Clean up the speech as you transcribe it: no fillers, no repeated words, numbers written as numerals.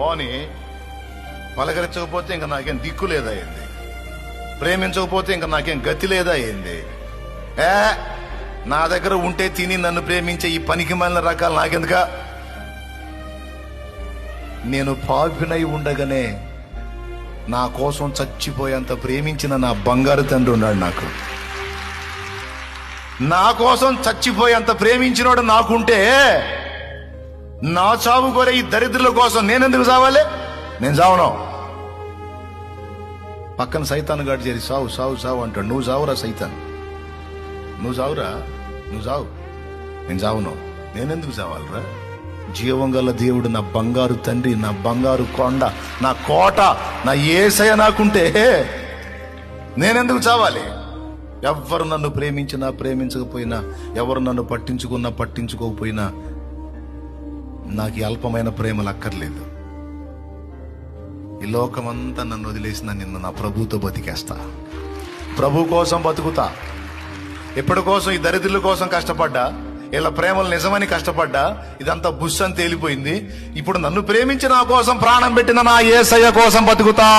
పోనీ పలకరించకపోతే ఇంకా నాకేం దిక్కు లేదా ఏంది? ప్రేమించకపోతే ఇంకా నాకేం గతి లేదా ఏంది? నా దగ్గర ఉంటే తిని నన్ను ప్రేమించే ఈ పనికి మాలిన రకాలు నాకెందుక? నేను పాపినై ఉండగానే నా కోసం చచ్చిపోయేంత ప్రేమించిన నా బంగారు తండ్రి ఉన్నాడు నాకు. నా కోసం చచ్చిపోయేంత ప్రేమించినోడు నాకుంటే నా చావు కోరే ఈ దరిద్రుల కోసం నేనెందుకు చావాలి? నేను చావను. పక్కన సైతాన్ గాడు చేరి సావు సావు సావు అంటాడు. నువ్వు చావురా సైతాన్, నువ్వు చావురా, నువ్వు చావు. నేను చావును. నేనెందుకు చావాలరా? జీవం గల దేవుడు, నా బంగారు తండ్రి, నా బంగారు కొండ, నా కోట, నా యేసయ్య నాకుంటే నేనెందుకు చావాలి? ఎవరు నన్ను ప్రేమించినా ప్రేమించకపోయినా, ఎవరు నన్ను పట్టించుకున్నా పట్టించుకోకపోయినా నాకు ఈ అల్పమైన ప్రేమలు అక్కర్లేదు. ఈ లోకమంతా నన్ను వదిలేసిన నిన్ను నా ప్రభుతో బతికేస్తా. ప్రభు కోసం బతుకుతా. ఎప్పటి కోసం? ఈ దరిద్రుల కోసం కష్టపడ్డా, ఇలా ప్రేమలు నిజమని కష్టపడ్డా, ఇదంతా బుస్ అని తేలిపోయింది. ఇప్పుడు నన్ను ప్రేమించి నా కోసం ప్రాణం పెట్టిన నా యేసయ్య కోసం బతుకుతా.